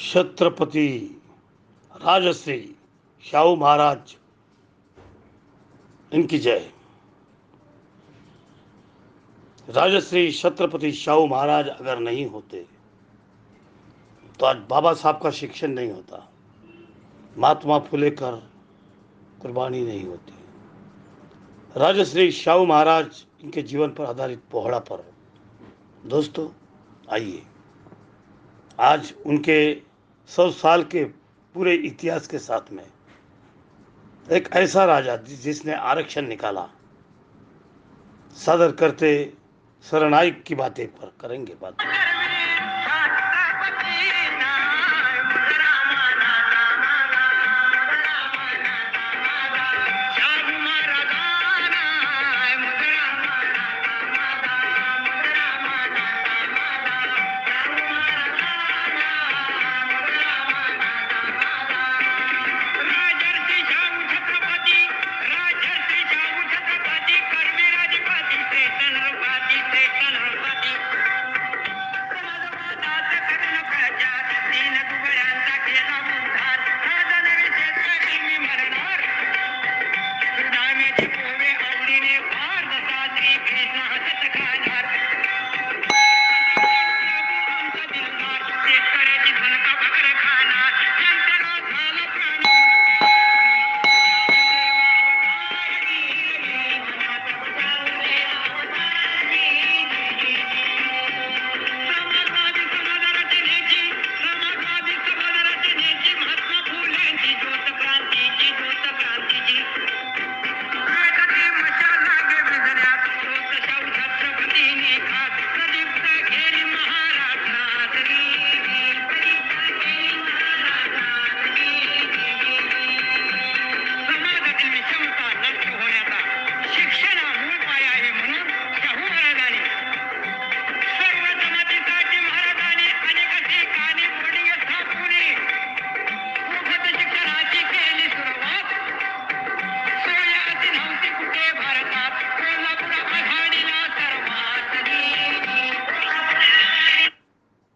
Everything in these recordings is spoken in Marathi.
छत्रपति राजश्री शाहू महाराज इनकी जय। राजश्री छत्रपति शाहू महाराज अगर नहीं होते तो आज बाबा साहब का शिक्षण नहीं होता, महात्मा फुले कर कुर्बानी नहीं होती। राजश्री शाहू महाराज इनके जीवन पर आधारित पोहड़ा पर दोस्तों आइए आज उनके 100 साल के पूरे इतिहास के साथ में एक ऐसा राजा जिसने आरक्षण निकाला सादर करते शरणाई की बातें पर करेंगे बात।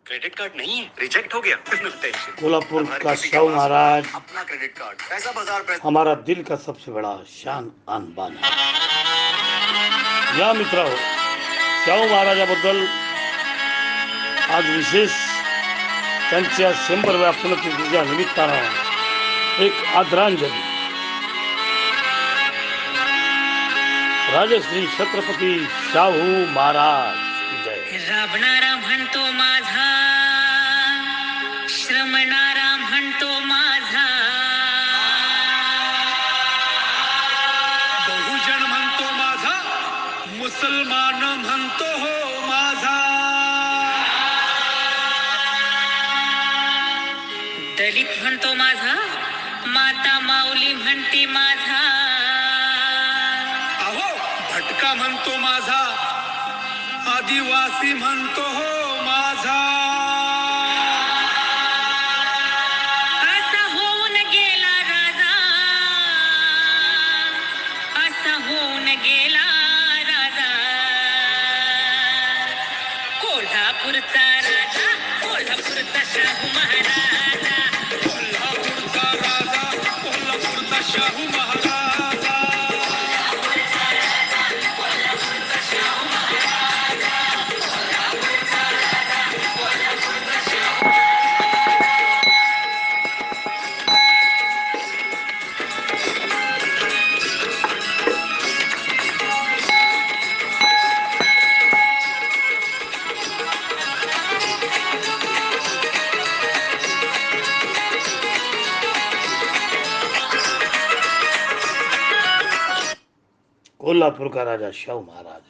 क्रेडिट कार्ड नहीं है, रिजेक्ट हो गया। कोल्हापुर का शाहू महाराज अपना क्रेडिट कार्ड पैसा बाजार हमारा दिल का सबसे बड़ा शान आन बान है। या मित्रांनो, शाहू महाराजाबद्दल आज विशेष त्यांच्या 100व्या पुण्यतिथीच्या निमित्तानं एक आदरांजली। राजश्री छत्रपती शाहू महाराज की जय। राबणारा म्हणतो माझा, श्रमणारा म्हणतो माझा, बहुजन म्हणतो माझा, मुसलमान म्हणतो हो माझा, दलित म्हणतो माझा, माता माऊली म्हणते माझा, अहो भटका म्हणतो माझा, आदिवासी म्हणतो हो माझा, असा होऊन गेला राजा, असा होऊन गेला राजा, कोल्हापूरचा राजा, कोल्हापूरचा शाहू महाराजा, कोल्हापूरचा राजा, कोल्हापूरचा शाहू महाराजा, कोल्हापुर का राजा शाहू महाराज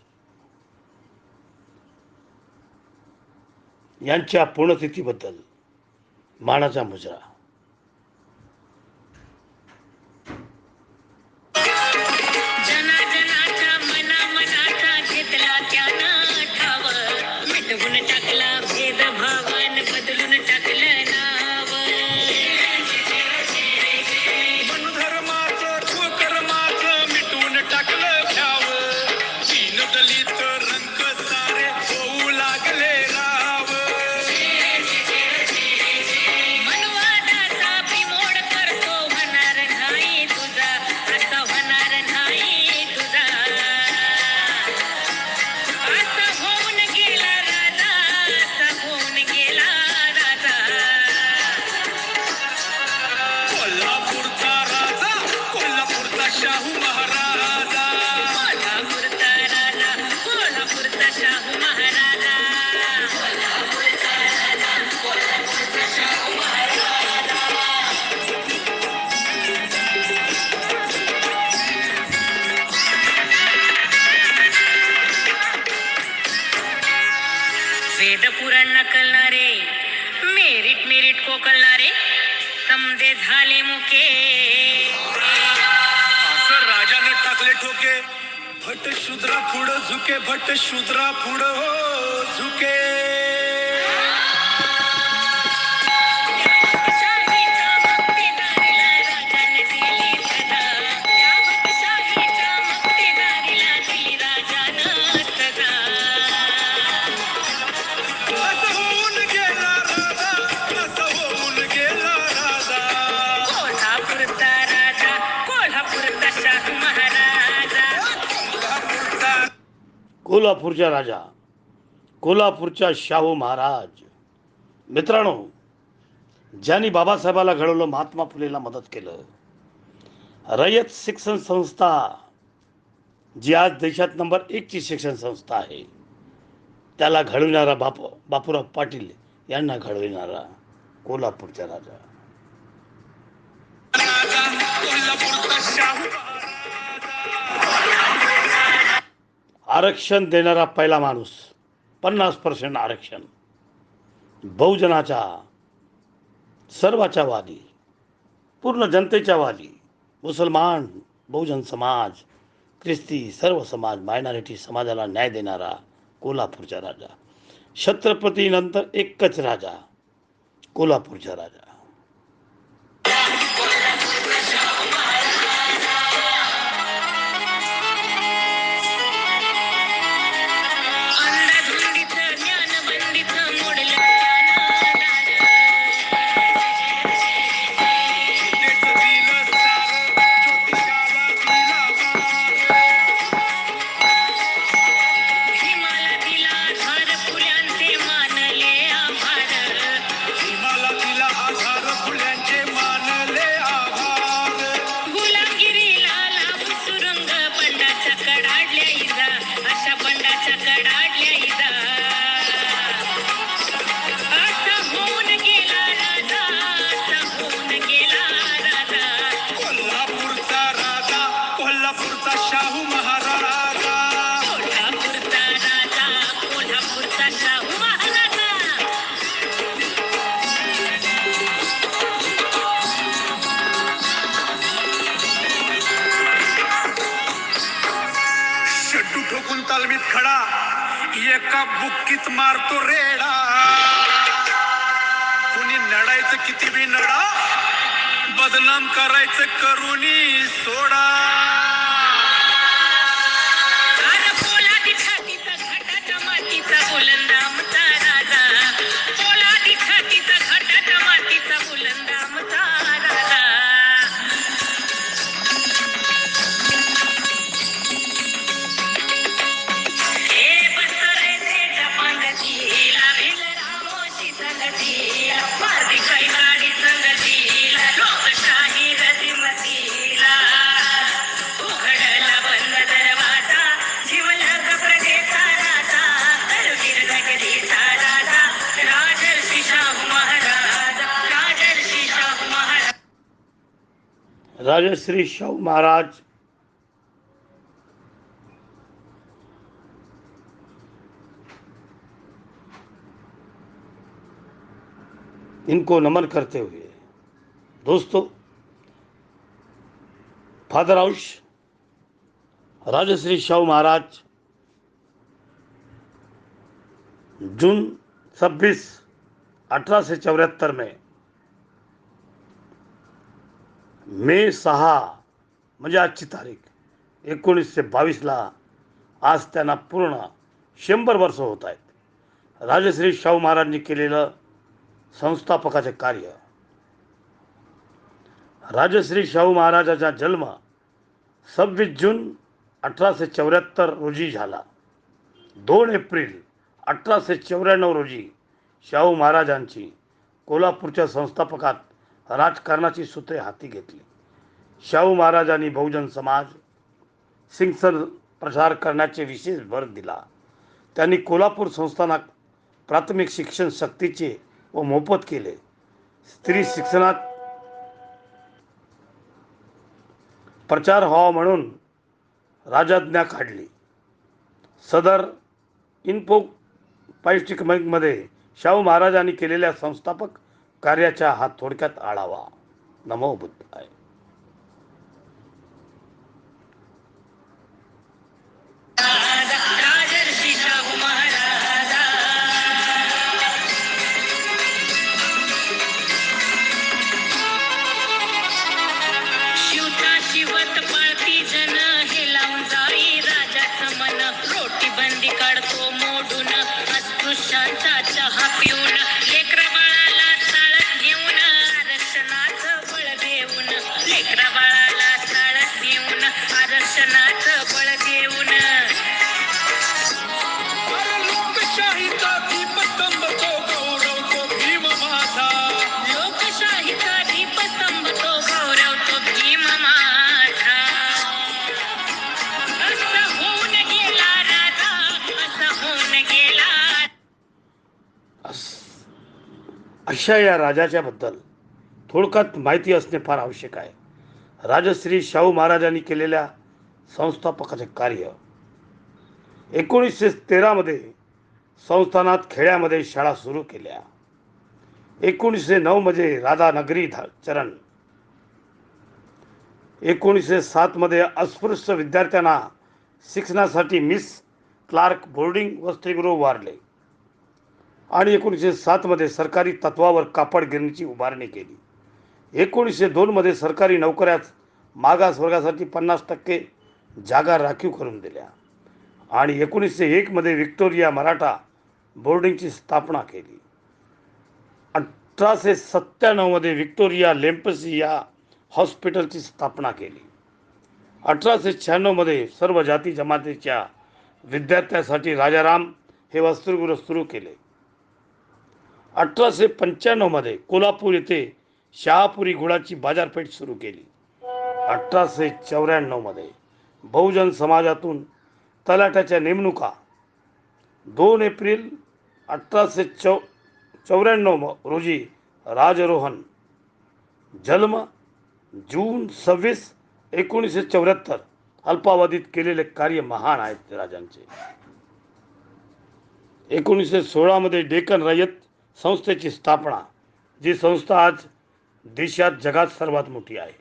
यांच्या पुण्यतिथीबद्दल मानाचा मुजरा। जना जनाच्या मना मनाचा घेतला त्यानं ठाव, मिटवून टाकला भेदभावान बदलून टाकलं नाव, धर्माचं कुकर्माचं मिटून टाकलं घ्याव, दीन दलित रंग सारे होऊ लागले राव, टाकलणारे, मेरिट मेरिट कोकलणारे समदे झाले मुके. असं राजानं टाकले ठोके, भट शूद्रा पुढं झुके, भट शूद्रा पुढं हो झुके. शाहीच्या मक्तेदारीला राजाने दिली सदा, त्या भटशाहीच्या मक्तेदारीला दिली राजानं सदा. असं होऊन गेला राजा, असं होऊन गेला राजा. कोल्हापूरचा राजा, कोल्हापूरचा शाहू महाराजा. कोल्हापूरचा राजा, कोल्हापूरचा शाहू महाराज. मित्रांनो, ज्यांनी बाबासाहेबाला घडवलं, महात्मा फुलेला मदत केलं, रयत शिक्षण संस्था जी आज देशात नंबर 1 ची शिक्षण संस्था आहे, त्याला घडविणारा बापूराव पाटील यांना घडविणारा कोल्हापूरचा राजा. कोल्हापूरचा शाहू आरक्षण देणारा पहिला माणूस, 50% आरक्षण, बहुजनाच्या सर्वाच्या वादी, पूर्ण जनतेच्या वादी, मुसलमान, बहुजन समाज, ख्रिस्ती, सर्व समाज, मायनॉरिटी समाजाला न्याय देणारा कोल्हापूरचा राजा. छत्रपतीनंतर एकच राजा, कोल्हापूरचा राजा. अंधाधुंदीचं ज्ञानबंदीचं मोडलं ज्ञानदार. तेच दिलं सार, ज्योतिषाला दिला भार. भीमाला दिला आधार, फुल्यांचे मानले आभार. भीमाला दिला आधार, फुल्यांचे मानले आभार. गुलामगिरीला लाभ सुरुंग, बंडाच्या कडाडल्या इजा, अशा बंडाच्या कडाडल्या इजा. असा होऊन गेला राजा, असा होऊन गेला राजा. कोल्हापूरचा राजा, कोल्हापूरचा शाहू महाराजा. कोल्हापूरचा राजा, कोल्हापूरचा शाहू महाराजा. शड्डू ठोकून तालमीत खडा, एका बुक्कीत मारतो रेडा. कुणी नडायचं किती बी नडा, बदनाम करायचं करुणी सोडा. अरे पोलादी छातीचा घाटाच्या मातीचा बुलंदामचा राजा. पोलादी छातीचा घाटाच्या मातीचा बुलंदामचा राजा. हे बसरेच्या पंगतीला, भिल रामोशी संगतीला, मार्गी काही गाडी संगतीला, लोकशाही रजिमतीला. उघडला बंद दरवाजा, शिवलग प्रजेचा राजा, करवीर जगदीचा राजा, राजर्षी शाहू महाराज, राजर्षी शाहू महाराज. राजश्री शाहू महाराज इनको नमन करते हुए दोस्तों, फादर हाउस राजश्री शाहू महाराज जून 26, 1874 में मे 6 म्हणजे आजची तारीख 1922ला आज त्यांना पूर्ण 100 वर्ष होत आहेत. राजश्री शाहू महाराजांनी केलेलं संस्थापकाचे कार्य. राजश्री शाहू महाराजाचा जन्म 26 जून 1874 रोजी झाला. 2 एप्रिल 1894 रोजी शाहू महाराजांची कोल्हापूरच्या संस्थापकात राजकारणाची सूत्रे हाती घेतली. शाहू महाराजांनी बहुजन समाज शिक्षण प्रसार करण्याचे विशेष भर दिला. त्यांनी कोल्हापूर संस्थानात प्राथमिक शिक्षण सक्तीचे व मोफत केले. स्त्री शिक्षणात प्रचार व्हावा म्हणून राजाज्ञा काढली. सदर इन्फो पॉलिटिकमध्ये शाहू महाराजांनी केलेल्या संस्थापक कार्याचा हा थोडक्यात आढावा. नमो बुद्धाय. राजर्षी शाहू महाराजा शिवता शिवत पाळती जन हे लावून जाई राजाचं मन रोटी बंदी काढतो मोडून अस्पृश्यांचा चहा पिऊन लेकरा बाळाला चाळत घेऊन आरक्षणाचं बळ देऊन लेकरा बाळाला चाळत घेऊन आरक्षणाचं बळ देऊन अरे लोकशाहीचा दीपस्तंभ तो गौरव तो भीम माझा. लोकशाहीचा दीपस्तंभ तो गौरव तो भीम माझा असं होऊन गेला राजा असं होऊन गेला अशा या राजाच्या बद्दल थोडक्यात माहिती असणे फार आवश्यक आहे. राजश्री शाहू महाराजांनी केलेल्या संस्थापकाचे कार्य. 1913 मध्ये संस्थानात खेड्यामध्ये शाळा सुरू केल्या. 1909 मध्ये राधानगरी चरण. 1907 मध्ये अस्पृश्य विद्यार्थ्यांना शिक्षणासाठी मिस क्लार्क बोर्डिंग वसतिगृह उभारले आणि 1907 मध्ये सरकारी तत्वावर कापड गिरणीची उभारणी केली. 1902 मध्ये सरकारी नोकऱ्यात मागास वर्गासाठी 50% जागा राखीव करून दिल्या आणि 1901 मध्ये व्हिक्टोरिया मराठा बोर्डिंगची स्थापना केली. 1897 मध्ये व्हिक्टोरिया लेम्पसी या हॉस्पिटलची स्थापना केली. 1896 मध्ये सर्व जाती जमातीच्या विद्यार्थ्यांसाठी राजाराम हे वसतिगृह सुरू केले. 1895 मध्ये कोल्हापूर येथे शहापुरी गुळाची बाजारपेठ सुरू केली. 1894 मध्ये बहुजन समाजातून तलाट्याच्या नेमणुका. 2 एप्रिल 1894 रोजी राजारोहण. जन्म जून 26, 1974. अल्पावधीत केलेले कार्य महान आहेत राजांचे. 1916 मध्ये डेक्कन रयत संस्थेची स्थापना, जी संस्था आज देशात जगात सर्वात मोठी आहे.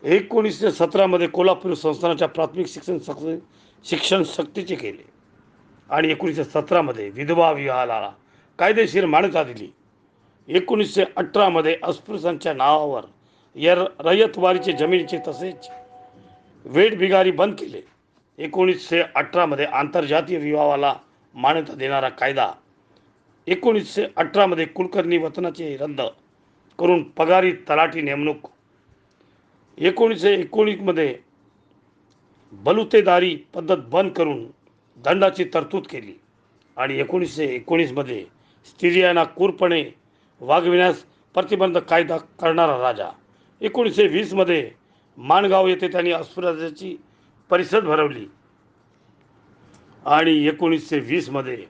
1917 मध्ये कोल्हापूर संस्थानाच्या प्राथमिक शिक्षण सक्तीचे केले आणि 1917 मध्ये विधवा विवाहाला कायदेशीर मान्यता दिली. 1918 मध्ये अस्पृश्यांच्या नावावर रयतवारीचे जमिनीचे तसेच वेठबिगारी बंद केले. 1918 मध्ये आंतरजातीय विवाहाला मान्यता देणारा कायदा. 1918 मध्ये कुलकर्णी वतनाचे रद्द करून पगारी तलाठी नेमणूक. 1919 मध्ये बलुतेदारी पद्धत बंद करून दंडाची तरतूद केली आणि 1919 मध्ये स्त्रियांना क्रूरपणे वागविण्यास प्रतिबंध कायदा करणारा राजा. 1920 मध्ये माणगाव येथे त्यांनी अस्पृश्यांची परिषद भरवली आणि 1920 मध्ये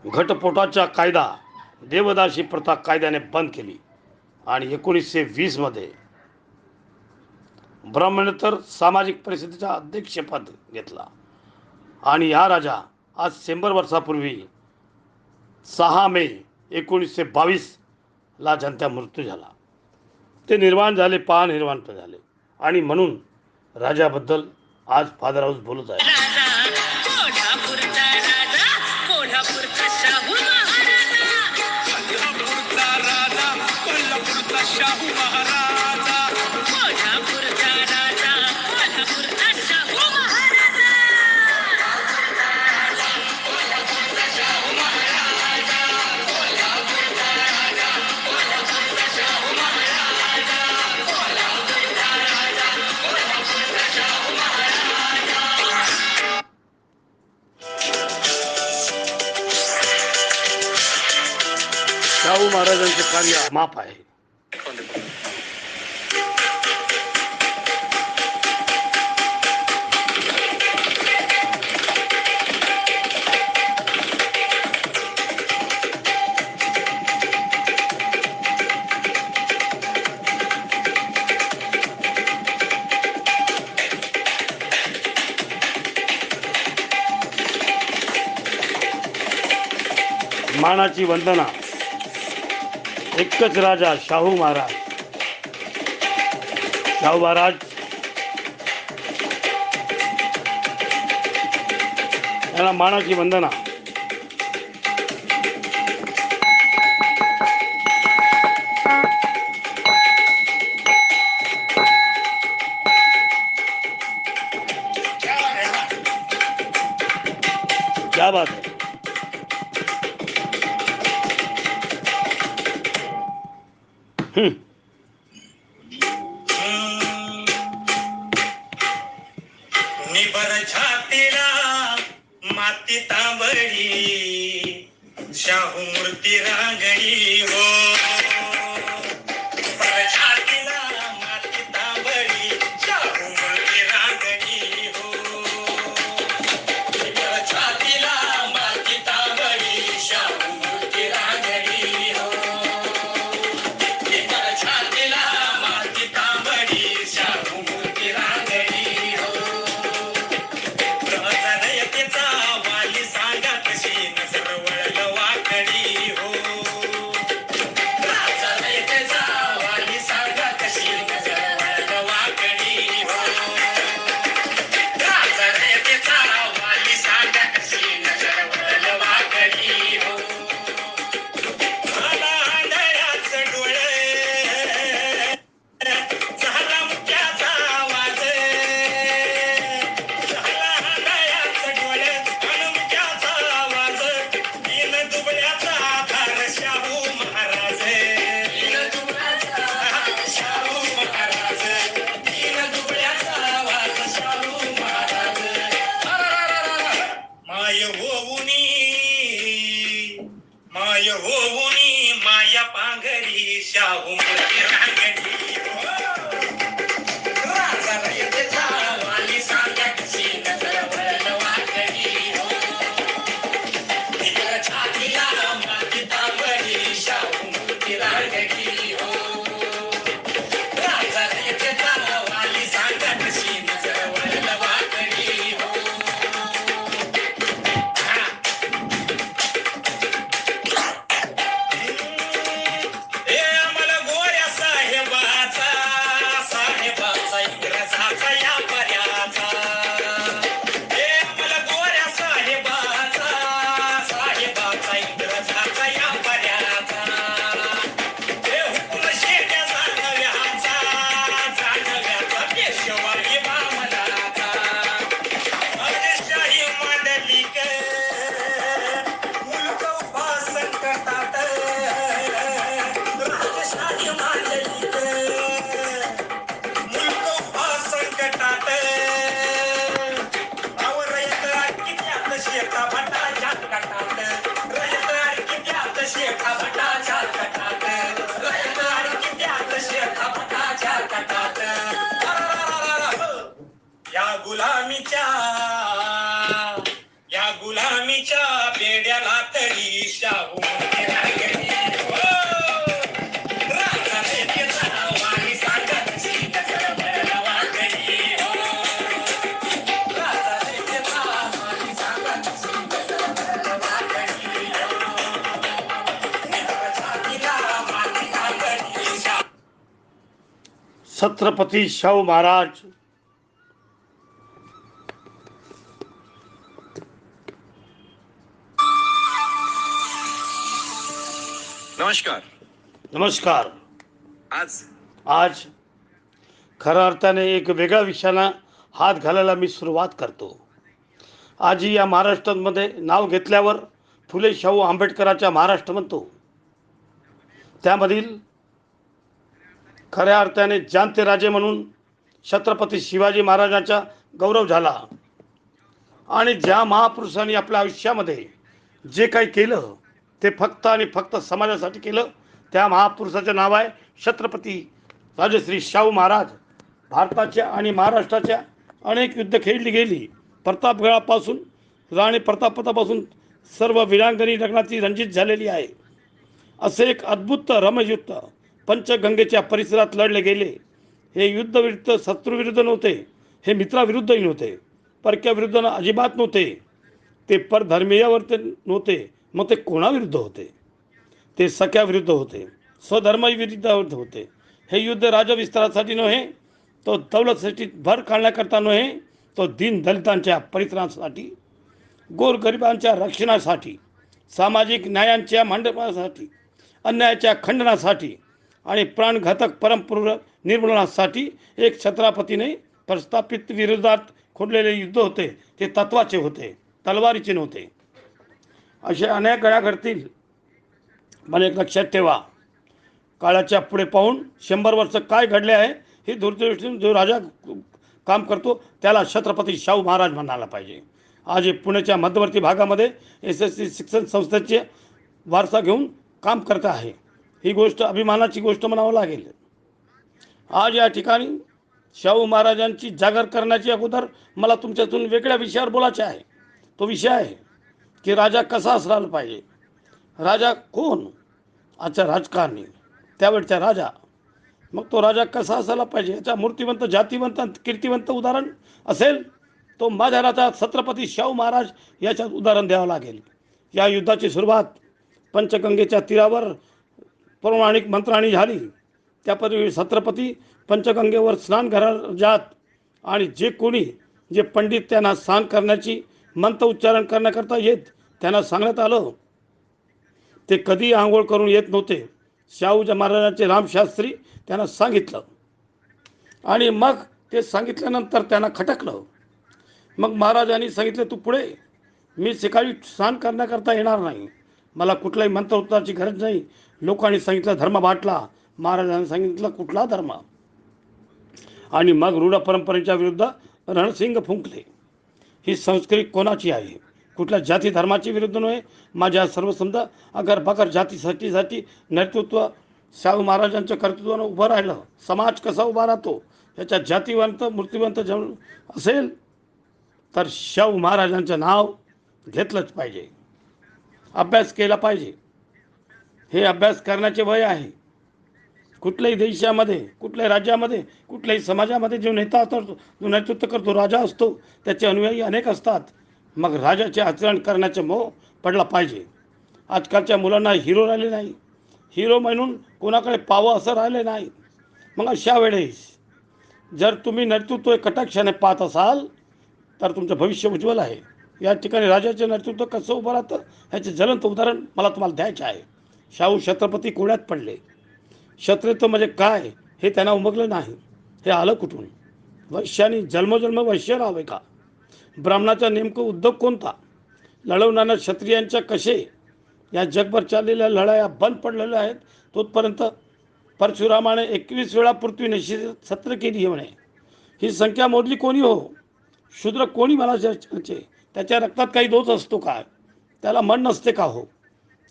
घटस्फोटाचा कायदा, देवदासी प्रथा कायद्याने बंद केली आणि 1920 मध्ये ब्राह्मणेतर सामाजिक परिषदेचा अध्यक्षपद घेतला. आणि हा राजा आज 100 वर्षापूर्वी 6 मे 1922 ला जनता मृत्यू झाला. ते निर्माण झाले, निर्माण झाले आणि म्हणून राजाबद्दल आज फादर हाऊस बोलत आहे. राजा कोल्हापूरचा राजा कोल्हापूरचा शाहू महाराजा कोल्हापूरचा राजा कोल्हापूरचा शाहू महाराजा. कोल्हापूरचा राजा कोल्हापूरचा शाहू महाराजा शाहू महाराजांचे कार्य माप आहे. मानाची वंदना. एकच राजा शाहू महाराज. शाहू महाराज यांना मानाची वंदना. क्या बात है. निबर छातीला माती तांबडी शाहू मूर्ती रांगडी हो. निबर छातीला माती तांबडी शाहू मूर्ती रांगडी हो. निबर छातीला माती तांबडी शाहू मूर्ती रांगडी हो. निबर छातीला माती तांबडी शाहू मूर्ती रांगडी हो. प्रहरयतेचा वाली सांगा कशी नजर वळलं वाकडी हो. प्रहरयतेचा वाली सांगा कशी नजर वळलं वाकडी हो. प्रहरयतेचा वाली सांगा कशी नजर वळलं वाकडी हो. मला आंधळ्याचं डोळे झाला मुक्याचा आवाज. झाला आंधळ्याचं डोळे आणि मुक्याचा आवाज. दीन दुबळ्याचा आधार शाहू महाराज. दीन दुबळ्याचा आधार शाहू महाराज. दीन दुबळ्याचा आवाज शाहू महाराज. माय होऊनी माया पांघरी शाहू मूर्ती रांगडी हो. राजा रयतेचा वाली सांगा कशी नजर वळलं वाकडी हो. निबर छातीला माती तांबडी शाहू मूर्ती रांगडी हो. राजा रयतेचा वाली सांगा कशी नजर वळलं वाकडी हो. हे आम्हाला गोऱ्या साहेबाचा इंग्रजाचा या पर्याचा. हे आम्हाला गोऱ्या साहेबाचा इंग्रजाचा या पर्याचा. हे हुकुम शेट्या जानव्याचा पेशवाई बामणाचा. अगदी मांडलिक मुलक उभा संकटात. राजशाही मांडलिक मुलक उभा संकटात. रयत कित्यात शेता भटाच्या कटात. रयत कित्यात शेता भटाच्या कटात. रयत कित्यात शेता भटाच्या कटात. या गुलामीच्या बेड्याला तरी शाहू मूर्ती रांगडी हो. राजा रयतेचा वाली सांगा कशी नजर वळलं वाकडी हो. राजा रयतेचा वाली सांगा कशी नजर वळलं वाकडी हो. निबर छातीला माती तांबडी शाहू. छत्रपती शाहू महाराज नमस्कार. नमस्कार. आज खऱ्या अर्थाने एक वेगळ्या विषयाला हात घालायला मी सुरुवात करतो. आजही या महाराष्ट्रामध्ये नाव घेतल्यावर फुले शाहू आंबेडकरांच्या महाराष्ट्र म्हणतो. त्यामधील खऱ्या अर्थाने जाणते राजे म्हणून छत्रपती शिवाजी महाराजांचा गौरव झाला. आणि ज्या महापुरुषांनी आपल्या आयुष्यामध्ये जे काही केलं ते फक्त आणि फक्त समाजासाठी केलं. त्या महापुरुषाचे नाव आहे छत्रपती राजश्री शाहू महाराज. भारताच्या आणि महाराष्ट्राच्या अनेक युद्ध खेळली गेली. प्रतापगडापासून राणी प्रतापपासून सर्व वीरांगणी लग्नाची रणजित झालेली आहे. असे एक अद्भुत रमयुद्ध पंचगंगेच्या परिसरात लढले गेले. हे युद्ध विरुद्ध शत्रूविरुद्ध नव्हते. हे मित्राविरुद्धही नव्हते. परक्या विरुद्ध अजिबात नव्हते. ते परधर्मीयावर नव्हते. मग ते कोणाविरुद्ध होते? ते सख्याविरुद्ध होते, स्वधर्माविरुद्ध होते. हे युद्ध राजविस्तारासाठी नव्हे, तो दौलतसाठी भर काढण्याकरता नव्हे, तो दीन दलितांच्या परित्राणासाठी, गोरगरिबांच्या रक्षणासाठी, सामाजिक न्यायांच्या मांडण्यासाठी, अन्यायाच्या खंडनासाठी आणि प्राणघातक परमपूर्ण निर्मूलनासाठी एक छत्रपतीने प्रस्थापित विरोधात खोडलेले युद्ध होते. ते तत्वाचे होते, तलवारीचे नव्हते. असे अनेक घड्या घडतील, पण एक लक्षात ठेवा, काळाच्या पुढे पाहून 100 वर्ष काय घडले आहे हे दूरदृष्टीने जो राजा काम करतो त्याला छत्रपती शाहू महाराज म्हणायला पाहिजे. आज हे पुण्याच्या मध्यवर्ती भागामध्ये SSC शिक्षण संस्थेचे वारसा घेऊन काम करत आहे. ही गोष्ट अभिमानाची गोष्ट म्हणावं लागेल. आज या ठिकाणी शाहू महाराजांची जागर करण्याची अगोदर मला तुमच्यातून वेगळ्या विषयावर बोलायचे आहे. तो विषय आहे की राजा कसा असला पाहिजे. राजा कोण? आजचा राजकारणी, त्यावेळचा राजा. मग तो राजा कसा असायला पाहिजे याचा मूर्तिवंत, जातिवंत, कीर्तिवंत उदाहरण असेल तो माझ्या राजा छत्रपती शाहू महाराज याच्यात उदाहरण द्यावं लागेल. या युद्धाची सुरुवात पंचगंगेच्या तीरावर पौराणिक मंत्राने झाली. त्यापूर्वी छत्रपती पंचगंगेवर स्नान घरात जात आणि जे पंडित त्यांना स्नान करण्याची मंत्र उच्चारण करण्याकरता येत त्यांना सांगण्यात आलं ते कधी आंघोळ करून येत नव्हते. शाहूच्या महाराजांचे रामशास्त्री त्यांना सांगितलं आणि मग ते सांगितल्यानंतर त्यांना खटकलं. मग महाराजांनी सांगितलं, तू पुढे, मी सकाळी स्नान करण्याकरता येणार नाही, मला कुठलाही मंत्र उच्चाराची गरज नाही. लोकांनी सांगितलं धर्म बाटला. महाराजांनी सांगितलं कुठला धर्म? आणि मग रूढ परंपरेच्या विरुद्ध रणसिंग फुंकले. ही संस्कृती कोणाची आहे? कुठल्या जाती धर्माची विरुद्ध नव्हे. माझ्या सर्वसमज अगर बगर जातीसाठी नेतृत्व शाहू महाराजांच्या कर्तृत्वानं उभं राहिलं. समाज कसा उभा राहतो याच्या जातीवंत मूर्तिवंत जण असेल तर शाहू महाराजांचं नाव घेतलंच पाहिजे, अभ्यास केला पाहिजे. हे अभ्यास करण्याचे वय आहे. कुठल्याही देशामध्ये, कुठल्याही राज्यामध्ये, कुठल्याही समाजामध्ये जो नेता असतो, जो नेतृत्व करतो, राजा असतो, त्याचे अनुयायी अनेक असतात. मग राजाचे आचरण करण्याचे मोह पडला पाहिजे. आजकालच्या मुलांना हिरो राहिले नाही, हिरो म्हणून कोणाकडे पाहावं असं राहिले नाही. मग अशा वेळेस जर तुम्ही नेतृत्व कटाक्षाने पाहत असाल तर तुमचं भविष्य उज्ज्वल आहे. या ठिकाणी राजाचे नेतृत्व कसं उभं राहतं ह्याचे ज्वलंत उदाहरण मला तुम्हाला द्यायचे आहे. शाहू छत्रपती कोड्यात पडले. क्षत्रित्व म्हणजे काय हे त्यांना उमगलं नाही. हे आलं कुठून? वैश्याने जन्मोजन्म वैश्य राहावे का? ब्राह्मणाचा नेमकं उद्योग कोणता? लढवणाऱ्या क्षत्रियांच्या कसे या जगभर चाललेल्या लढाया बंद पडलेल्या आहेत. तोपर्यंत परशुरामाने 21 वेळा पृथ्वी सत्र केली म्हणे. ही संख्या मोजली कोणी हो? शूद्र कोणी मला त्याच्या रक्तात काही दोष असतो का? त्याला मन नसते का हो?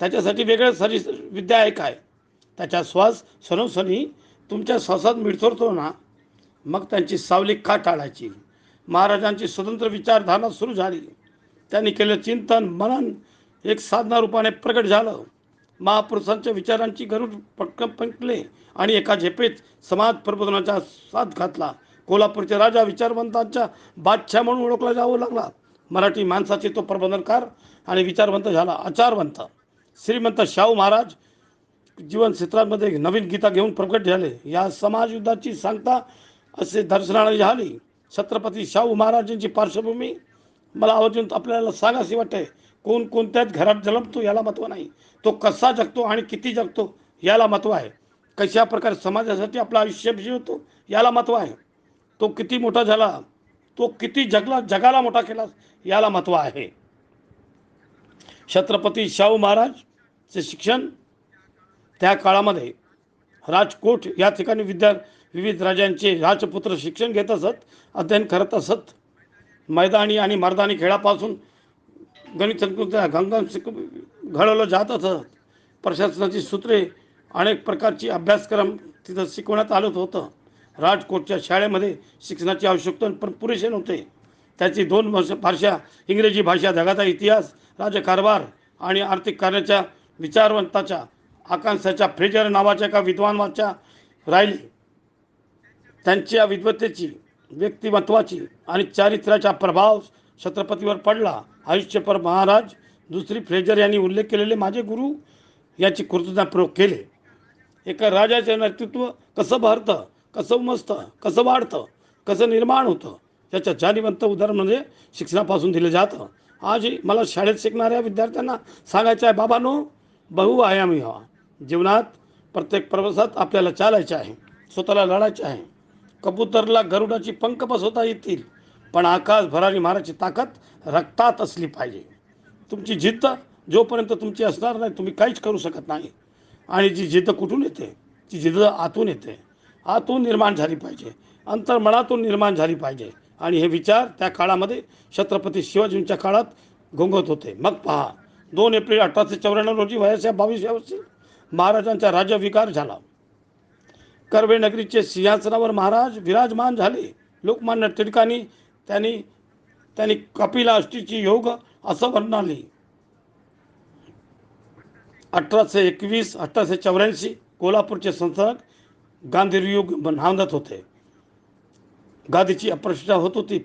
त्याच्यासाठी वेगळं सरी विद्या आहे काय? त्याच्या श्वास सणोसणी तुमच्या श्वासात मिळतो ना, मग त्यांची सावली का टाळायची? महाराजांची स्वतंत्र विचारधारणा सुरू झाली. त्यांनी केलं चिंतन मनन एक साधना रूपाने प्रगट झालं. महापुरुषांच्या विचारांची गरुड पटकन पंकले आणि एका झेपेत समाज प्रबोधनाचा साथ घातला. कोल्हापूरचे राजा विचारवंतांच्या बादशाह म्हणून ओळखला जावं लागला. मराठी माणसाचे तो प्रबोधनकार आणि विचारवंत झाला, आचारवंत. श्रीमंत शाहू महाराज जीवन क्षेत्रामध्ये नवीन गीता घेऊन प्रकट झाले. या समाज युद्धाची सांगता असे दर्शनाने झाली. छत्रपती शाहू महाराजांची पार्श्वभूमी मला आवर्जून आपल्याला सांगायची वाटते. कोण कोणत्याच घरात जन्मतो याला महत्त्व नाही, तो कसा जगतो आणि किती जगतो याला महत्त्व आहे. कशा प्रकारे समाजासाठी आपलं आयुष्य जिवतो याला महत्त्व आहे. तो किती मोठा झाला, तो किती जगाला मोठा केला याला महत्त्व आहे. छत्रपती शाहू महाराजचे शिक्षण त्या काळामध्ये राजकोट या ठिकाणी विविध राजांचे राजपुत्र शिक्षण घेत असत, अध्ययन करत असत. मैदानी आणि मर्दानी खेळापासून गणित गंगन घडवलं जात असत. प्रशासनाची सूत्रे अनेक प्रकारची अभ्यासक्रम तिथं शिकवण्यात आलं होतं. राजकोटच्या शाळेमध्ये शिक्षणाची आवश्यकता पण पुरेसे नव्हते. त्याची 2 भाषा, इंग्रजी भाषा, जगाचा इतिहास, राजकारभार आणि आर्थिक कार्याच्या विचारवंताच्या आकांक्षाच्या फ्रेजर नावाच्या एका विद्वानाच्या राहिली. त्यांच्या विद्वत्तेची, व्यक्तिमत्वाची आणि चारित्र्याचा प्रभाव छत्रपतीवर पडला. आयुष्यभर महाराज दुसरी फ्रेजर यांनी उल्लेख केलेले माझे गुरु याची कृतज्ञतापूर्वक केले. एका राजाचे नेतृत्व कसं भरतं, कसं उमजतं, कसं वाढतं, कसं निर्माण होतं याचं जाणीवंत उदाहरण म्हणजे शिक्षणापासून दिलं जातं. आजही मला शाळेत शिकणाऱ्या विद्यार्थ्यांना सांगायचं आहे, बाबांनो, बहुआयामी व्हा. जीवनात प्रत्येक प्रवासात आपल्याला चालायचे आहे, स्वतःला लढायचे आहे. कबूतरला गरुडाची पंख बसवता येतील, पण आकाश भरारी मारायची ताकद रक्तात असली पाहिजे. तुमची जिद्द जोपर्यंत तुमची असणार नाही, तुम्ही काहीच करू शकत नाही. आणि जी जिद्द कुठून येते? ती जिद्द आतून येते, आतून निर्माण झाली पाहिजे, अंतर्मनातून निर्माण झाली पाहिजे. आणि हे विचार त्या काळामध्ये छत्रपती शिवाजींच्या काळात घोंगत होते. मग पहा, 2 एप्रिल 1894 रोजी वयाच्या 22व्या वर्षी महाराजांचा राज्यविकार झाला. कर्वे नगरीचे सिंहासनावर महाराज विराजमान झाले. लोकमान्य टिळकांनी त्यांनी कपिलाष्टीची योग असं वर्णवले. 1821 1884 कोल्हापूरचे संस्थानक गांधीयुग नांदत होते. गादीची अप्रतिष्ठा होत होती.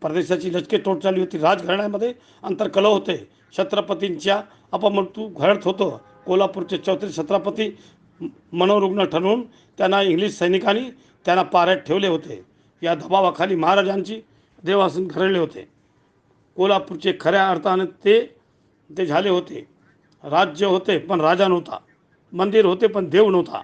परदेशाची लचकेटोट चालली होती. राजघराण्यामध्ये अंतर्कलह होते. छत्रपतींच्या अपमृत्यू घडत होतं. कोल्हापूरचे चौथे छत्रपती मनोरुग्ण ठरवून त्यांना इंग्लिश सैनिकांनी त्यांना पाऱ्यात ठेवले होते. या दबावाखाली महाराजांची देवासन घरले होते. कोल्हापूरचे खऱ्या अर्थाने ते झाले होते. राज्य होते पण राजा नव्हता. मंदिर होते पण देव नव्हता.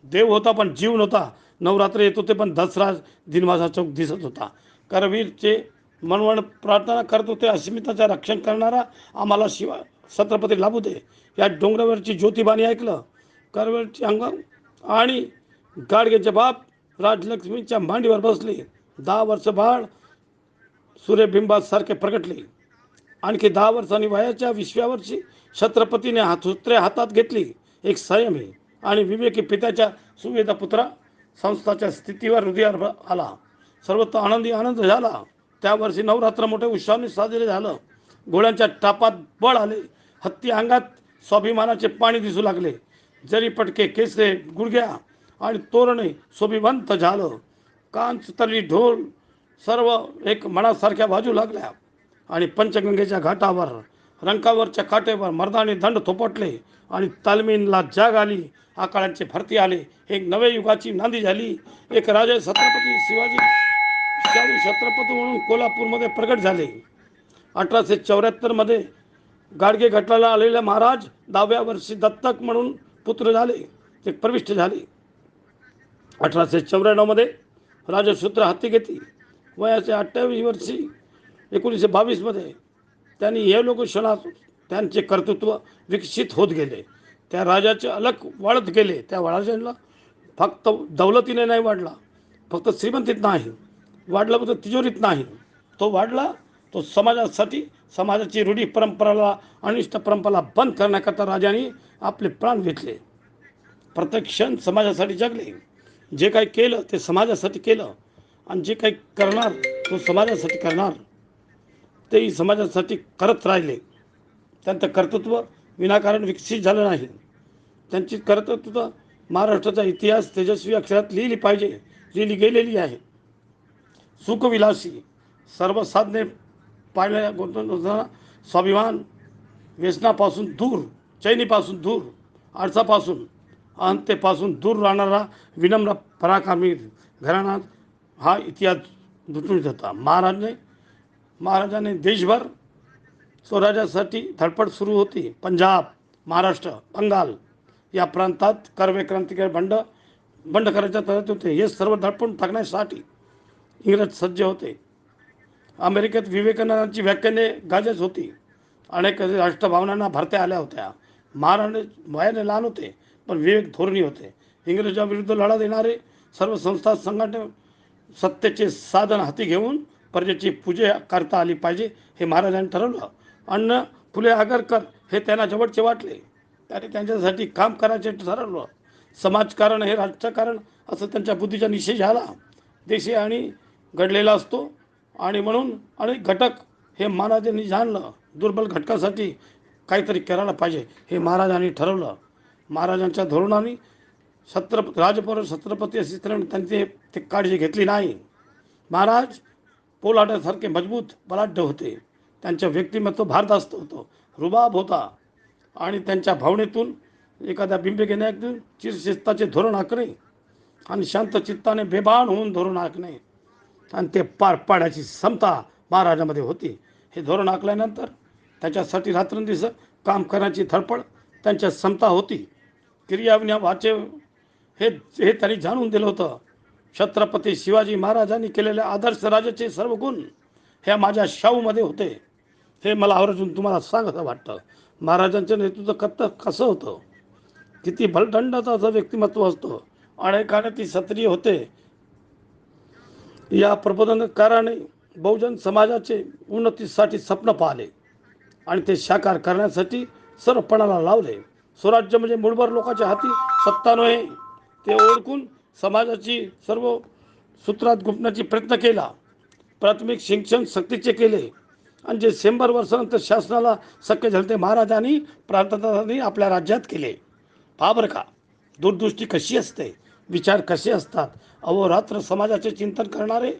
देव होता पण जीव नव्हता. नवरात्र येत होते पण दसरा दिनवासा चौक दिसत होता. करवीरचे मनवण प्रार्थना करत होते, अस्मिताचे रक्षण करणारा आम्हाला छत्रपती लाभू दे. या डोंगरावरची ज्योतिबानी ऐकलं. करवीरचे अंग आणि गाडगेचे बाप राजलक्ष्मीच्या मांडीवर बसले. 10 वर्ष बाळ सूर्यबिंबासारखे प्रगटले. आणखी 10 वर्षांनी वयाच्या 20व्या वर्षी छत्रपतीने सूत्रे हातात घेतली. एक संयमी आणि विवेकी पित्याच्या सुवेदा पुत्रा संस्थाच्या स्थितीवर हृदयावर आला. सर्वत्र आनंद झाला. त्या वर्षी नवरात्र मोठे उत्साहाने साजरे झालं. घोड्यांच्या टापात बळ आले. हत्ती अंगात स्वाभिमानाचे पाणी दिसू लागले. जरी पटके, केसरे, गुडघ्या आणि तोरणे शोभिवंत झालं. कान सुतरली ढोल सर्व एक मनासारख्या वाजू लागल्या. आणि पंचगंगेच्या घाटावर, रंकावरच्या काटेवर मर्दानी दंड थोपटले आणि तालमींना जाग आली. आकाळांचे भरती आले. एक नव्या युगाची नांदी झाली. एक राजे छत्रपती शिवाजी छत्रपती म्हणून कोल्हापूरमध्ये प्रगट झाले. 1874 मध्ये गाडगे गटाला आलेले महाराज 10व्या वर्षी दत्तक म्हणून पुत्र झाले. ते प्रविष्ट झाले. 1894 मध्ये राजसूत्र हाती घेतली. वयाच्या 28 वर्षी 1922 मध्ये त्यांनी हे लोकशाहीत त्यांचे कर्तृत्व विकसित होत गेले. त्या राजाचे अलग वाढत गेले. त्या राजाला फक्त दौलतीने नाही वाढला, फक्त श्रीमंतीत नाही वाढला, फक्त तिजोरीत नाही. तो वाढला तो समाजासाठी, समाजाची रूढी परंपराला, अनिष्ट परंपराला बंद करण्याकरता राजांनी आपले प्राण घेतले. प्रत्येक क्षण समाजासाठी जगले. जे काही केलं ते समाजासाठी केलं आणि जे काही करणार तो समाजासाठी करणार. तेही समाजासाठी करत राहिले. त्यांचं कर्तृत्व विनाकारण विकसित झालं नाही. त्यांची कर्तृत्व महाराष्ट्राचा इतिहास तेजस्वी अक्षरात लिहिली गेलेली आहे. सुखविलासी, सर्व साधने पाहिल्या गुंतवणूक, स्वाभिमान, व्यसनापासून दूर, चैनीपासून दूर, आळसापासून, अहंतेपासून दूर राहणारा विनम्र पराक्रमी घराणा हा इतिहास लुटून होता. महाराजाने देशभर स्वराज्यासाठी धडपड सुरू होती. पंजाब, महाराष्ट्र, बंगाल या प्रांतात कर्वे क्रांतिकारी बंड करायच्या तयारीत होते. हे सर्व दडपून टाकण्यासाठी इंग्रज सज्ज होते. अमेरिकेत विवेकानंदांची व्याख्याने गाजत होती. अनेक राष्ट्रभावनांना भरत्या आल्या होत्या. महाराज वयाने लहान होते पण विवेक धोरणी होते. इंग्रजांविरुद्ध लढा देणारे सर्व संस्था संघटना सत्तेचे साधन हाती घेऊन प्रजेची पूजा करता आली पाहिजे हे महाराजांनी ठरवलं. अण्णा फुले आगरकर हे त्यांना जवळचे वाटले. त्याने त्यांच्यासाठी काम करायचे ठरवलं. समाजकारण हे राजकारण असं त्यांच्या बुद्धीचा निश्चय झाला. देशी आणि घडलेला असतो आणि म्हणून अनेक घटक हे महाराजांनी जाणलं. दुर्बल घटकासाठी काहीतरी करायला पाहिजे हे महाराजांनी ठरवलं. महाराजांच्या धोरणाने राजपौर छत्रपती असताना त्यांनी ते काळजी घेतली नाही. महाराज पोलादासारखे मजबूत बलाढ्य होते. त्यांचं व्यक्तिमत्व भारदस्त होतं. रुबाब होता आणि त्यांच्या भावनेतून एखाद्या बिंबिकेने चिरशिस्ताचे धोरण आखणे आणि शांत चित्ताने बेभान होऊन धोरण आखणे आणि ते पार पाडण्याची क्षमता महाराजामध्ये होती. हे धोरण आखल्यानंतर त्याच्यासाठी रात्रंदिवस काम करण्याची धडपड त्यांच्या क्षमता होती. क्रियाविना वाचे हे हे त्यांनी जाणून दिलं होतं. छत्रपती शिवाजी महाराजांनी केलेल्या आदर्श राजाचे सर्व गुण ह्या माझ्या शाहूमध्ये होते. हे मला आवर्जून तुम्हाला सांगायचं वाटतं. महाराजांचं नेतृत्व कसं होतं, किती भलदंडाचं व्यक्तिमत्व असतं. अनेकाने ती क्षत्रिय होते. या प्रबोधनकाराने बहुजन समाजाचे उन्नतीसाठी स्वप्न पाहिले आणि ते साकार करण्यासाठी सर्वपणाला लावले. स्वराज्य म्हणजे मूळभर लोकांच्या हाती सत्ता नव्हे, ते ओळखून समाजाची सर्व सूत्रात गुंफण्याचा प्रयत्न केला. प्राथमिक शिक्षण सक्तीचे केले आणि जे 100 वर्षानंतर शासनाला शक्य झाले ते महाराजांनी प्रांतांनी आपल्या राज्यात केले. पहा बरं का, दूरदृष्टी कशी असते, विचार कसे असतात. अहोरात्र समाजाचे चिंतन करणारे,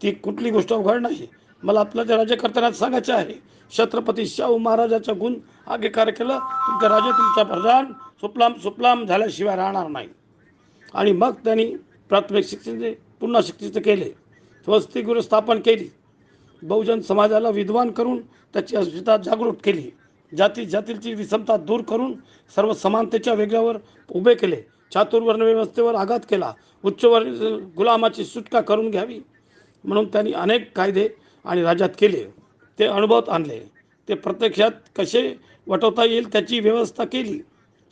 ती कुठली गोष्ट अवघड नाही. मला आपल्या राज्यकर्त्यांना सांगायचे आहे, छत्रपती शाहू महाराजाचा गुण आगेकार केलं, तुमचं राज्य तुमचा प्रधान सुफलाम झाल्याशिवाय राहणार नाही. आणि मग त्यांनी प्राथमिक शिक्षण पुन्हा शिक्षित केले, वसतिगृह स्थापन केली, बहुजन समाजाला विद्वान करून त्याची अस्मिता जागृत केली, जातीची विषमता दूर करून सर्व समानतेच्या वेगळ्यावर उभे केले, चातुर्वर्ण व्यवस्थेवर आघात केला, उच्चवर्ण गुलामाची सुटका करून घ्यावी म्हणून त्यांनी अनेक कायदे आणि राज्यात केले. ते अनुभवात आणले, ते प्रत्यक्षात कसे वटवता येईल त्याची व्यवस्था केली.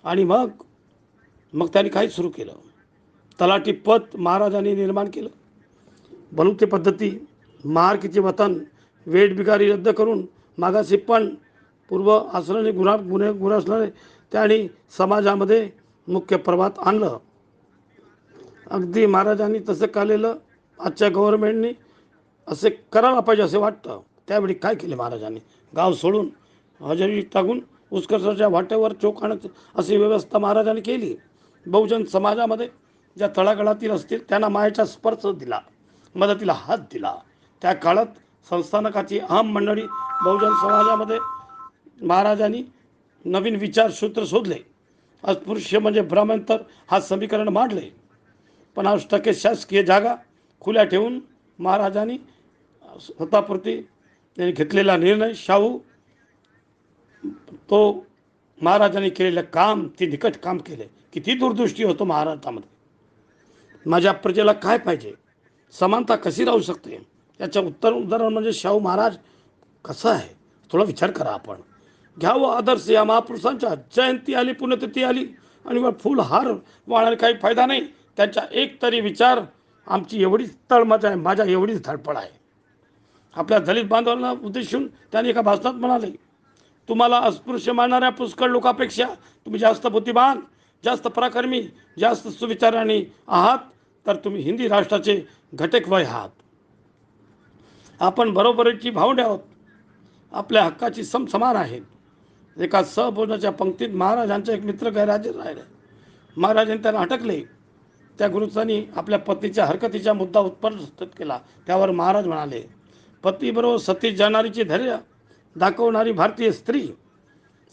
आणि मग त्यांनी काय सुरू केलं, तलाठी पद महाराजांनी निर्माण केलं. बलुते पद्धती, महारकीचे वतन, वेठबिगारी रद्द करून मागासीपण, पूर्व आश्रने गुरासल्याने त्यांनी समाजामध्ये मुख्य प्रभात आणलं. अगदी महाराजांनी तसं केलेलं आजच्या गव्हर्नमेंटनी असे करायला पाहिजे असे वाटतं. त्यावेळी काय केले महाराजांनी, गाव सोडून हजेरी टाकून उत्कर्षाच्या वाट्यावर चोखाणं अशी व्यवस्था महाराजांनी केली. बहुजन समाजामध्ये ज्या तळागाळातील असतील त्यांना मायेचा स्पर्श दिला, मदतीला हात दिला. त्या काळात संस्थानकाची अहम मंडळी बहुजन समाजामध्ये महाराजांनी नवीन विचार सूत्र शोधले. अस्पृश्य म्हणजे ब्राह्मणतर हा समीकरण मांडले. 50% शासकीय जागा खुल्या ठेवून महाराजांनी स्वतःपुरती त्यांनी घेतलेला निर्णय, शाहू तो महाराजांनी केलेलं काम, ते निकट काम केले. किती दूरदृष्टी होतो महाराष्ट्रामध्ये. माझ्या प्रजेला काय पाहिजे, समानता कशी राहू शकते, याचं उदाहरण म्हणजे शाहू महाराज कसं आहे. थोडा विचार करा आपण. घ्यावं आदर्श या महापुरुषांच्या. जयंती आली, पुण्यतिथी आली आणि वर फुल हार वाळायला काही फायदा नाही. त्यांचा एक तरी विचार, आमची एवढीच तळमळ आहे, माझ्या एवढीच धडपड आहे. आपल्या दलित बांधवांना उद्देशून त्यांनी एका भाषणात म्हणाले, तुम्हाला अस्पृश्य मानणाऱ्या पुष्कळ लोकांपेक्षा तुम्ही जास्त बुद्धिमान, जास्त पराक्रमी, जास्त सुविचाराने आहात, तर तुम्ही हिंदी राष्ट्राचे घटकवय आहात. आपण बरोबरीची भावंडे आहोत, आपल्या हक्काची समान आहेत. एका सहभोजनाच्या पंक्तीत महाराजांचा एक मित्र गैरहजर राहिले. महाराजांनी त्यांना अटकले. त्या गुरुस्थांनी आपल्या पत्नीच्या हरकतीचा मुद्दा उपस्थित केला. त्यावर महाराज म्हणाले, पतीबरोबर सती जाणारीचे धैर्य दाखवणारी भारतीय स्त्री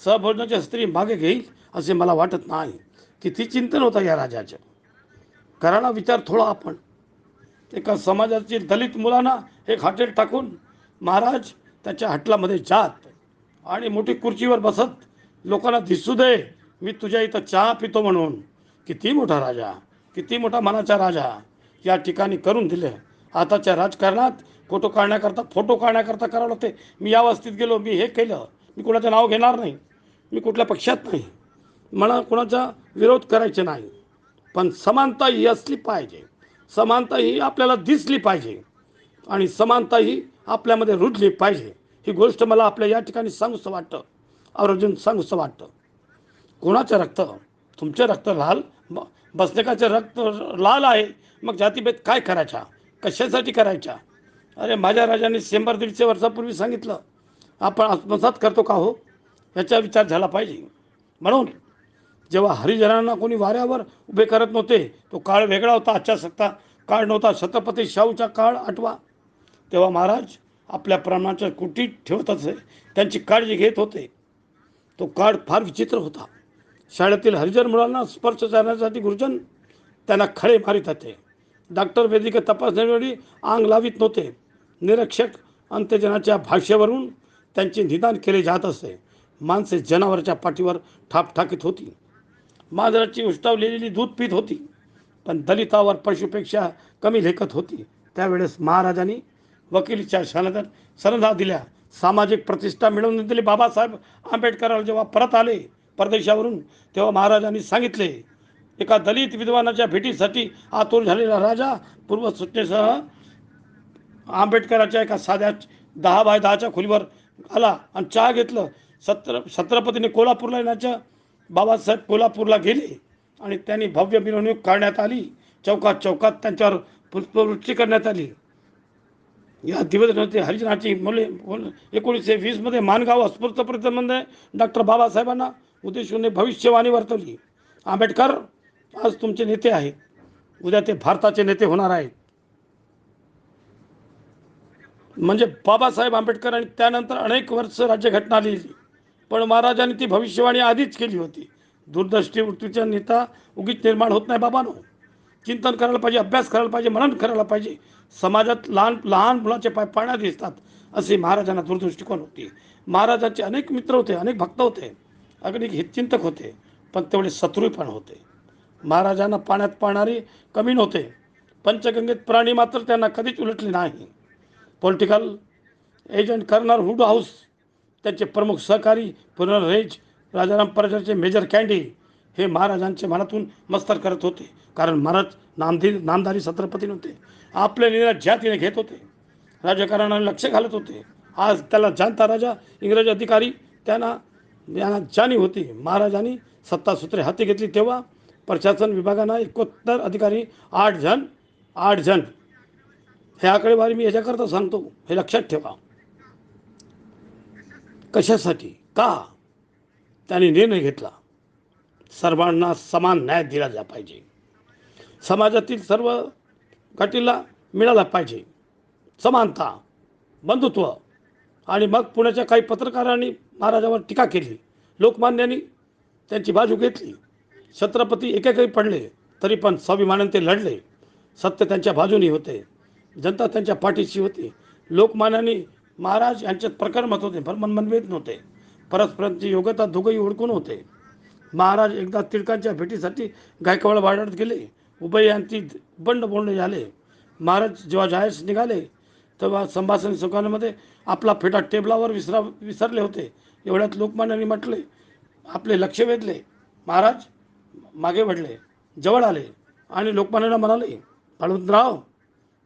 सहभोजनाच्या स्त्री मागे घेईल असे मला वाटत नाही. किती चिंतन होतं या राजाचं. करायला विचार थोडा आपण. एका समाजाची दलित मुलांना एक हॉटेल टाकून महाराज त्याच्या हॉटेलमध्ये जात आणि मोठी खुर्चीवर बसत लोकांना दिसू दे मी तुझ्या इथं चहा पितो म्हणून. किती मोठा राजा, किती मोठा मनाचा राजा या ठिकाणी करून दिले. आताच्या राजकारणात फोटो काढण्याकरता करावं लागते. मी या वस्तीत गेलो, मी हे केलं, मी कोणाचं नाव घेणार नाही, मी कुठल्या पक्षात नाही, मला कोणाचा विरोध करायचे नाही, पण समानता ही असली पाहिजे, समानता ही आपल्याला दिसली पाहिजे आणि समानता ही आपल्यामध्ये रुजली पाहिजे. ही गोष्ट मला आपल्या या ठिकाणी सांगूसं वाटतं, आवर्जून सांगूसं वाटतं. कोणाचं रक्त, तुमचं रक्त लाल, बसनेकाचं रक्त लाल आहे, मग जातीभेद काय करायचा, कशासाठी करायचा. अरे माझ्या राजाने 100-150 वर्षापूर्वी सांगितलं, आपण आत्मसात करतो का हो, याचा विचार झाला पाहिजे. म्हणून जेव्हा हरिजनांना कोणी वाऱ्यावर उभे करत नव्हते, तो काळ वेगळा होता, आजच्या सत्ता काळ नव्हता, छत्रपती शाहूचा काळ आठवा. तेव्हा महाराज आपल्या प्राणाच्या कुटीत ठेवत असे, त्यांची काळजी घेत होते. तो काळ फार विचित्र होता. शाळेतील हरिजन मुलांना स्पर्श करण्यासाठी गुरुजन त्यांना खडे मारित होते. डॉक्टर वैद्यकीय तपासण्यावेळी आंग लावित नव्हते. निरीक्षक अंत्यजनाच्या भाष्यावरून त्यांचे निदान केले जात असे. माणसे जनावराच्या पाठीवर ठाप टाकीत होती. मांजराची उष्टावलेली दूध पीत होती, पण दलितावर पशुपेक्षा कमी लेखत होती. त्यावेळेस महाराजांनी वकिलीच्या सनदा दिल्या. सामाजिक प्रतिष्ठा मिळवून दिली. बाबासाहेब आंबेडकरांना जेव्हा परत आले परदेशावरून, तेव्हा महाराजांनी सांगितले, एका दलित विद्वानाच्या भेटीसाठी आतुर झालेला राजा पूर्वसूचनेसह आंबेडकरांच्या एका साध्या 10 बाय 10च्या खोलीवर आला आणि चहा घेतलं. छत्रपतीने कोल्हापूरला येण्याच्या बाबासाहेब कोल्हापूरला गेले आणि त्यांनी भव्य मिरवणूक काढण्यात आली. चौकात चौकात त्यांच्यावर पुष्पवृष्टी करण्यात आली. या दिवस हरिजनाची मुले 1920 मध्ये माणगाव अस्फूर्त प्रतिबंध डॉक्टर बाबासाहेबांना उद्देशून भविष्यवाणी वर्तवली. आंबेडकर आज तुमचे नेते आहेत, उद्या ते भारताचे नेते होणार आहेत. म्हणजे बाबासाहेब आंबेडकर आणि त्यानंतर अनेक वर्ष राज्यघटना लिहिली, पण महाराजांनी ती भविष्यवाणी आधीच केली होती. दूरदृष्टी वृत्तीचा नेता उगीच निर्माण होत नाही बाबांनो. चिंतन करायला पाहिजे, अभ्यास करायला पाहिजे, मनन करायला पाहिजे. समाजात लहान लहान मुलाचे पाय पाण्यात दिसतात, असे महाराजांना दूरदृष्टिकोन होती. महाराजांचे अनेक मित्र होते, अनेक भक्त होते, अनेक हितचिंतक होते, पण तेवढे शत्रू पण होते. महाराजांना पाण्यात पाळणारे कमी नव्हते. पंचगंगेत प्राणी मात्र त्यांना कधीच उलटले नाही. पॉलिटिकल एजंट कर्नल वुडहाऊस, त्यांचे प्रमुख सहकारी पुनर्रेज राजाराम परजरचे मेजर कँडी हे महाराजांच्या मनातून मस्तर करत होते. कारण महाराज नामधारी छत्रपती नव्हते. आपले निर्णय जातीने घेत होते, राजकारणाला लक्ष घालत होते. आज त्याला जाणता राजा इंग्रज अधिकारी यांना जाणीव होती. महाराजांनी सत्तासूत्रे हाती घेतली तेव्हा प्रशासन विभागांना 71 अधिकारी, 8 जण. हे आकडेवारी मी याच्याकरता सांगतो, हे लक्षात ठेवा. कशासाठी, का त्यांनी निर्णय घेतला? सर्वांना समान न्याय दिला पाहिजे, समाजातील सर्व गटीला मिळाला पाहिजे, समानता, बंधुत्व. आणि मग पुण्याच्या काही पत्रकारांनी महाराजांवर टीका केली. लोकमान्यांनी त्यांची बाजू घेतली. छत्रपती एकेकाळी पडले, तरी पण स्वाभिमानाने ते लढले. सत्य त्यांच्या बाजूनी होते, जनता त्यांच्या पाठीशी होती. लोकमान्यांनी महाराज यांच्यात प्रकरण मत होते, पण मनभेद नव्हते. परस्परांची योग्यता दोघंही ओळखून होते. महाराज एकदा टिळकांच्या भेटीसाठी गायकवाड वाड्यात गेले. उभयांची बंड बोलणे झाले. महाराज जेव्हा जायस निघाले तेव्हा संभाषण सुखांमध्ये आपला फेटा टेबलावर विसरले होते. एवढ्यात लोकमान्यांनी म्हटले, आपले लक्ष वेधले. महाराज मागे वळले, जवळ आले आणि लोकमान्यांना म्हणाले, बळवंतराव,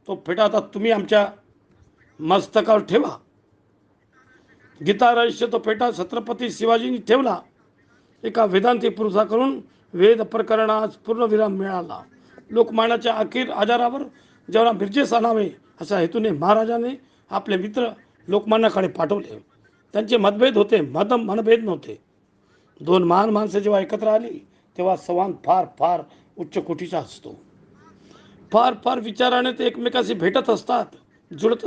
तो फेटा आता तुम्ही आमच्या मस्तकावर ठेवा. गीता रहस्य तो फेटा छत्रपती शिवाजींनी ठेवला. एका वेदांती पुरुषाकडून वेद प्रकरणास पूर्णविराम मिळाला. लोकमान्याच्या अखेर आजारावर जेव्हा मिरजेस आणावे अशा हेतूने महाराजांनी आपले मित्र लोकमान्याकडे पाठवले. त्यांचे मतभेद होते, मनभेद नव्हते. दोन महान माणसे जेव्हा एकत्र आली तेव्हा संवाद फार फार उच्च कोटीचा असतो. फार फार विचाराने ते एकमेकाशी भेटत असतात, जुळत असतात.